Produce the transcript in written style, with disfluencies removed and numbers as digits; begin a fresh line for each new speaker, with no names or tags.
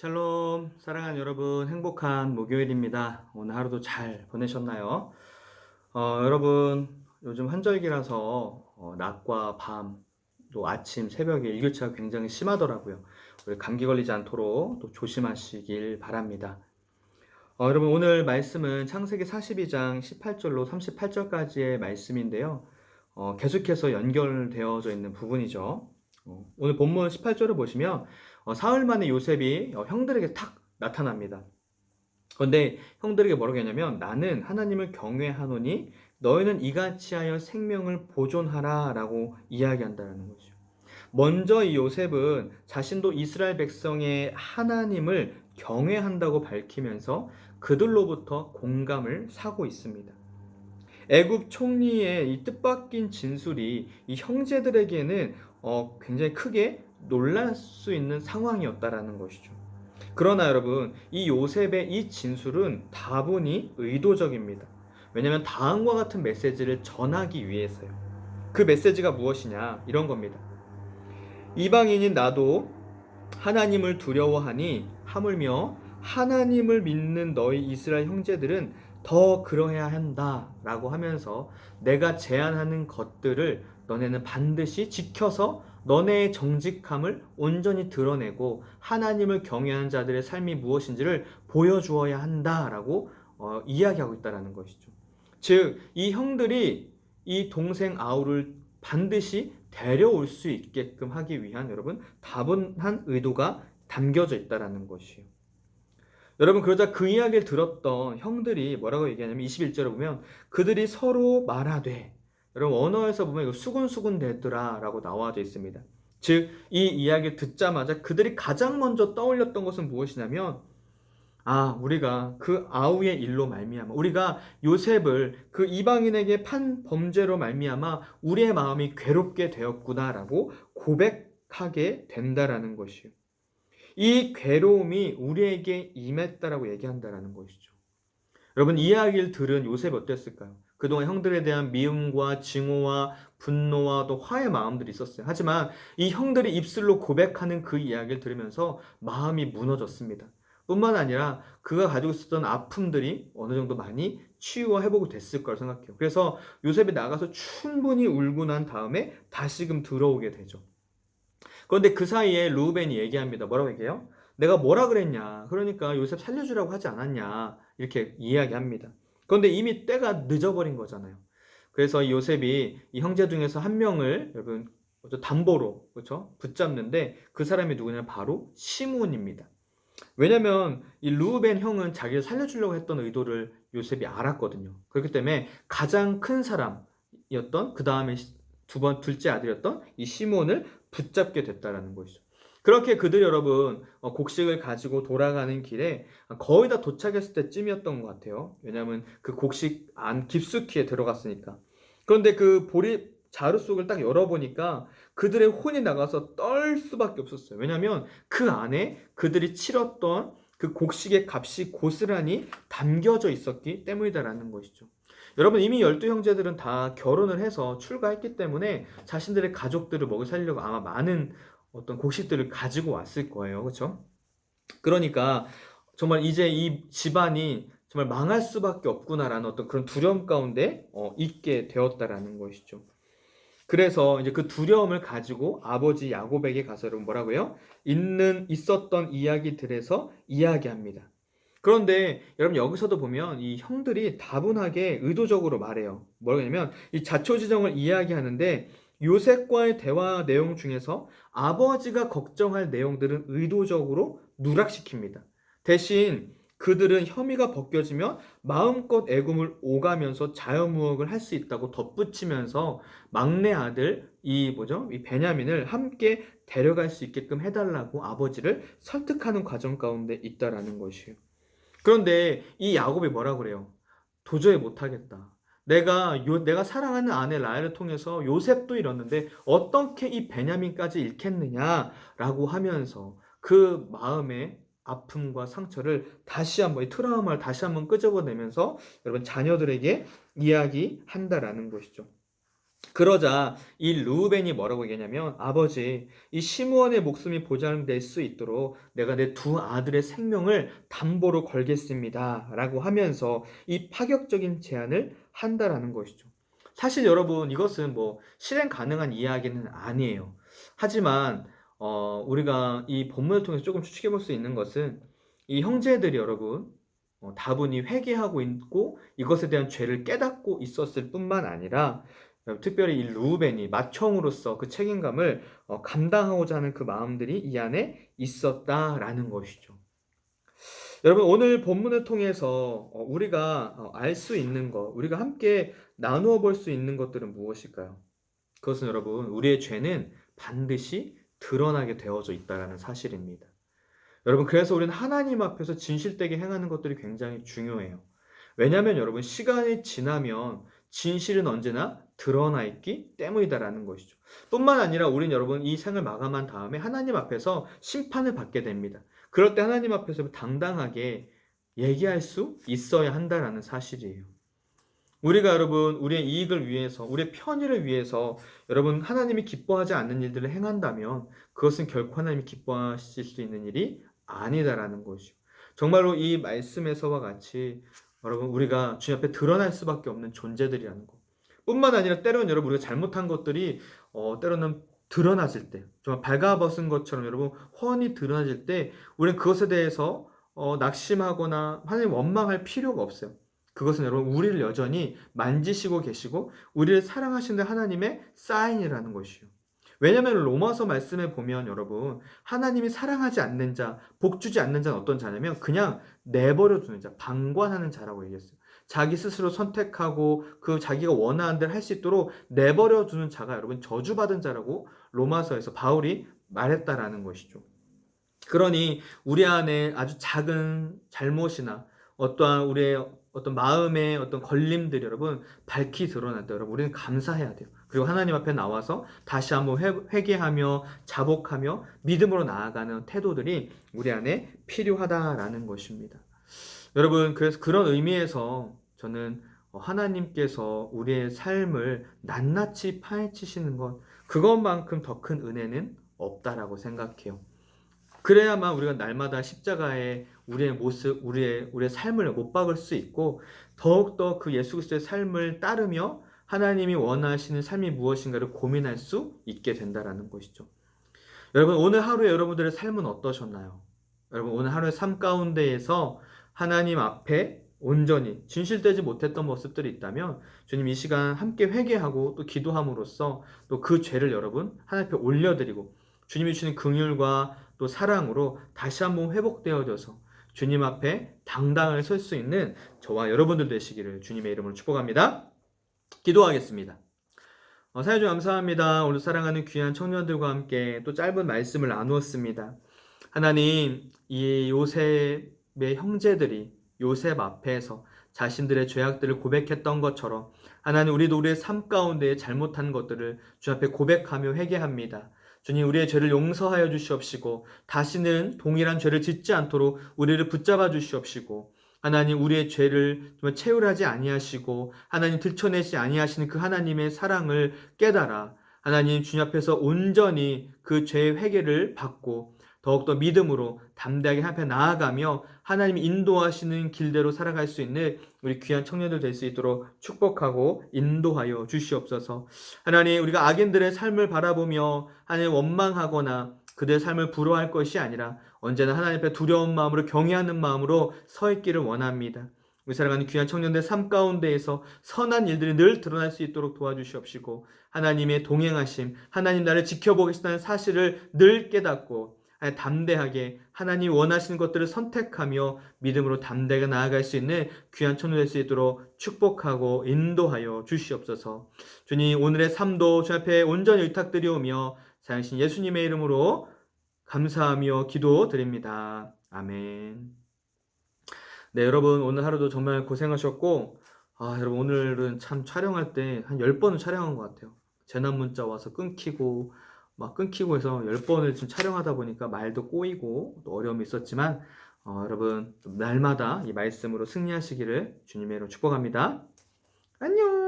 샬롬, 사랑하는 여러분, 행복한 목요일입니다. 오늘 하루도 잘 보내셨나요? 여러분, 요즘 환절기라서 낮과 밤, 또 아침, 새벽에 일교차가 굉장히 심하더라고요. 우리 감기 걸리지 않도록 또 조심하시길 바랍니다. 여러분, 오늘 말씀은 창세기 42장 18절로 38절까지의 말씀인데요. 계속해서 연결되어져 있는 부분이죠. 오늘 본문 18절을 보시면 사흘 만에 요셉이 형들에게 탁 나타납니다. 그런데 형들에게 뭐라고 했냐면 나는 하나님을 경외하노니 너희는 이같이 하여 생명을 보존하라 라고 이야기한다는 거죠. 먼저 이 요셉은 자신도 이스라엘 백성의 하나님을 경외한다고 밝히면서 그들로부터 공감을 사고 있습니다. 애굽 총리의 이 뜻밖인 진술이 이 형제들에게는 굉장히 크게 놀랄 수 있는 상황이었다라는 것이죠. 그러나 여러분, 이 요셉의 이 진술은 다분히 의도적입니다. 왜냐하면 다음과 같은 메시지를 전하기 위해서요. 그 메시지가 무엇이냐? 이런 겁니다. 이방인인 나도 하나님을 두려워하니 하물며 하나님을 믿는 너희 이스라엘 형제들은 더 그러해야 한다라고 하면서 내가 제안하는 것들을 너네는 반드시 지켜서 너네의 정직함을 온전히 드러내고 하나님을 경외하는 자들의 삶이 무엇인지를 보여주어야 한다라고 이야기하고 있다는 것이죠. 즉, 이 형들이 이 동생 아우를 반드시 데려올 수 있게끔 하기 위한 여러분 다분한 의도가 담겨져 있다는 것이에요. 여러분, 그러자 그 이야기를 들었던 형들이 뭐라고 얘기하냐면 21절에 보면 그들이 서로 말하되, 여러분 언어에서 보면 이거 수군수군 대더라 라고 나와져 있습니다. 즉, 이 이야기를 듣자마자 그들이 가장 먼저 떠올렸던 것은 무엇이냐면 우리가 그 아우의 일로 말미암아 우리가 요셉을 그 이방인에게 판 범죄로 말미암아 우리의 마음이 괴롭게 되었구나라고 고백하게 된다라는 것이요. 이 괴로움이 우리에게 임했다라고 얘기한다라는 것이죠. 여러분, 이 이야기를 들은 요셉이 어땠을까요? 그동안 형들에 대한 미움과 증오와 분노와 또 화의 마음들이 있었어요. 하지만 이 형들이 입술로 고백하는 그 이야기를 들으면서 마음이 무너졌습니다. 뿐만 아니라 그가 가지고 있었던 아픔들이 어느 정도 많이 치유와 회복이 됐을 거라 생각해요. 그래서 요셉이 나가서 충분히 울고 난 다음에 다시금 들어오게 되죠. 그런데 그 사이에 루벤이 얘기합니다. 뭐라고 얘기해요? 내가 뭐라 그랬냐? 그러니까 요셉 살려주라고 하지 않았냐? 이렇게 이야기합니다. 그런데 이미 때가 늦어버린 거잖아요. 그래서 이 요셉이 이 형제 중에서 한 명을 여러분 담보로 그렇죠? 붙잡는데 그 사람이 누구냐? 바로 시므온입니다. 왜냐면 이 루벤 형은 자기를 살려주려고 했던 의도를 요셉이 알았거든요. 그렇기 때문에 가장 큰 사람이었던 그 다음에 둘째 아들이었던 이 시몬을 붙잡게 됐다라는 것이죠. 그렇게 그들 여러분 곡식을 가지고 돌아가는 길에 거의 다 도착했을 때쯤이었던 것 같아요. 왜냐하면 그 곡식 안 깊숙이에 들어갔으니까. 그런데 그 보리 자루 속을 딱 열어보니까 그들의 혼이 나가서 떨 수밖에 없었어요. 왜냐하면 그 안에 그들이 치렀던 그 곡식의 값이 고스란히 담겨져 있었기 때문이다라는 것이죠. 여러분, 이미 12형제들은 다 결혼을 해서 출가했기 때문에 자신들의 가족들을 먹여 살리려고 아마 많은 어떤 곡식들을 가지고 왔을 거예요. 그렇죠? 그러니까 정말 이제 이 집안이 정말 망할 수밖에 없구나라는 어떤 그런 두려움 가운데 있게 되었다라는 것이죠. 그래서 이제 그 두려움을 가지고 아버지 야곱에게 가서 여러분 뭐라고요? 있었던 이야기들에서 이야기합니다. 그런데 여러분 여기서도 보면 이 형들이 다분하게 의도적으로 말해요. 뭐라고 하냐면 이 자초지정을 이야기하는데 요셉과의 대화 내용 중에서 아버지가 걱정할 내용들은 의도적으로 누락시킵니다. 대신 그들은 혐의가 벗겨지면 마음껏 애굽을 오가면서 자유무역을 할 수 있다고 덧붙이면서 막내 아들 이 베냐민을 함께 데려갈 수 있게끔 해달라고 아버지를 설득하는 과정 가운데 있다라는 것이에요. 그런데 이 야곱이 뭐라 그래요? 도저히 못하겠다. 내가 사랑하는 아내 라헬을 통해서 요셉도 잃었는데 어떻게 이 베냐민까지 잃겠느냐라고 하면서 그 마음의 아픔과 상처를 다시 한번 이 트라우마를 다시 한번 끄집어내면서 여러분 자녀들에게 이야기한다라는 것이죠. 그러자 이 르우벤이 뭐라고 얘기하냐면 아버지, 이 시므온의 목숨이 보장될 수 있도록 내가 내 두 아들의 생명을 담보로 걸겠습니다 라고 하면서 이 파격적인 제안을 한다라는 것이죠. 사실 여러분, 이것은 뭐 실행 가능한 이야기는 아니에요. 하지만 우리가 이 본문을 통해서 조금 추측해 볼 수 있는 것은 이 형제들이 여러분 다분히 회개하고 있고 이것에 대한 죄를 깨닫고 있었을 뿐만 아니라 특별히 이 루벤이 맏형으로서 그 책임감을 감당하고자 하는 그 마음들이 이 안에 있었다라는 것이죠. 여러분, 오늘 본문을 통해서 우리가 알 수 있는 것, 우리가 함께 나누어 볼 수 있는 것들은 무엇일까요? 그것은 여러분, 우리의 죄는 반드시 드러나게 되어져 있다는 사실입니다. 여러분, 그래서 우리는 하나님 앞에서 진실되게 행하는 것들이 굉장히 중요해요. 왜냐하면 여러분, 시간이 지나면 진실은 언제나 드러나 있기 때문이다라는 것이죠. 뿐만 아니라 우리는 여러분, 이 생을 마감한 다음에 하나님 앞에서 심판을 받게 됩니다. 그럴 때 하나님 앞에서 당당하게 얘기할 수 있어야 한다라는 사실이에요. 우리가 여러분, 우리의 이익을 위해서, 우리의 편의를 위해서 여러분, 하나님이 기뻐하지 않는 일들을 행한다면 그것은 결코 하나님이 기뻐하실 수 있는 일이 아니다라는 것이죠. 정말로 이 말씀에서와 같이 여러분, 우리가 주님 앞에 드러날 수밖에 없는 존재들이라는 것. 뿐만 아니라 때로는 여러분, 우리가 잘못한 것들이 때로는 드러나질 때, 정말 발가벗은 것처럼 여러분 훤히 드러나질 때 우리는 그것에 대해서 낙심하거나 하나님 원망할 필요가 없어요. 그것은 여러분, 우리를 여전히 만지시고 계시고 우리를 사랑하시는 하나님의 사인이라는 것이요. 왜냐하면 로마서 말씀에 보면 여러분, 하나님이 사랑하지 않는 자, 복 주지 않는 자는 어떤 자냐면 그냥 내버려 두는 자, 방관하는 자라고 얘기했어요. 자기 스스로 선택하고 그 자기가 원하는 대로 할 수 있도록 내버려 두는 자가 여러분 저주받은 자라고 로마서에서 바울이 말했다라는 것이죠. 그러니 우리 안에 아주 작은 잘못이나 어떠한 우리의 어떤 마음의 어떤 걸림들이 여러분 밝히 드러날 때 여러분 우리는 감사해야 돼요. 그리고 하나님 앞에 나와서 다시 한번 회개하며 자복하며 믿음으로 나아가는 태도들이 우리 안에 필요하다라는 것입니다. 여러분, 그래서 그런 의미에서 저는 하나님께서 우리의 삶을 낱낱이 파헤치시는 것, 그것만큼 더 큰 은혜는 없다라고 생각해요. 그래야만 우리가 날마다 십자가에 우리의 모습, 우리의 삶을 못 박을 수 있고 더욱더 그 예수 그리스도의 삶을 따르며 하나님이 원하시는 삶이 무엇인가를 고민할 수 있게 된다라는 것이죠. 여러분, 오늘 하루에 여러분들의 삶은 어떠셨나요? 여러분, 오늘 하루의 삶 가운데에서 하나님 앞에 온전히 진실되지 못했던 모습들이 있다면 주님 이 시간 함께 회개하고 또 기도함으로써 또 그 죄를 여러분 하나님 앞에 올려드리고 주님이 주시는 긍휼과 또 사랑으로 다시 한번 회복되어져서 주님 앞에 당당하게 설 수 있는 저와 여러분들 되시기를 주님의 이름으로 축복합니다. 기도하겠습니다. 사연주 감사합니다. 오늘 사랑하는 귀한 청년들과 함께 또 짧은 말씀을 나누었습니다. 하나님, 이 요셉의 형제들이 요셉 앞에서 자신들의 죄악들을 고백했던 것처럼 하나님, 우리도 우리의 삶 가운데 잘못한 것들을 주 앞에 고백하며 회개합니다. 주님, 우리의 죄를 용서하여 주시옵시고 다시는 동일한 죄를 짓지 않도록 우리를 붙잡아 주시옵시고 하나님, 우리의 죄를 채울하지 아니하시고 하나님 들춰내지 아니하시는 그 하나님의 사랑을 깨달아 하나님 주님 앞에서 온전히 그 죄의 회개를 받고 더욱더 믿음으로 담대하게 앞에 나아가며 하나님이 인도하시는 길대로 살아갈 수 있는 우리 귀한 청년들 될 수 있도록 축복하고 인도하여 주시옵소서. 하나님, 우리가 악인들의 삶을 바라보며 하나님 원망하거나 그들의 삶을 부러워할 것이 아니라 언제나 하나님 앞에 두려운 마음으로 경외하는 마음으로 서 있기를 원합니다. 우리 사랑하는 귀한 청년들 삶 가운데에서 선한 일들이 늘 드러날 수 있도록 도와주시옵시고 하나님의 동행하심, 하나님 나를 지켜보고 계시다는 사실을 늘 깨닫고 담대하게 하나님 원하시는 것들을 선택하며 믿음으로 담대하게 나아갈 수 있는 귀한 청년 될 수 있도록 축복하고 인도하여 주시옵소서. 주님, 오늘의 삶도 주 앞에 온전히 의탁드리오며 사랑하신 예수님의 이름으로 감사하며 기도드립니다. 아멘. 네, 여러분 오늘 하루도 정말 고생하셨고 여러분 오늘은 참 촬영할 때 한 10번은 촬영한 것 같아요. 재난 문자 와서 끊기고 막 끊기고 해서 10번을 지금 촬영하다 보니까 말도 꼬이고 또 어려움이 있었지만 여러분 날마다 이 말씀으로 승리하시기를 주님의 이름으로 축복합니다. 안녕.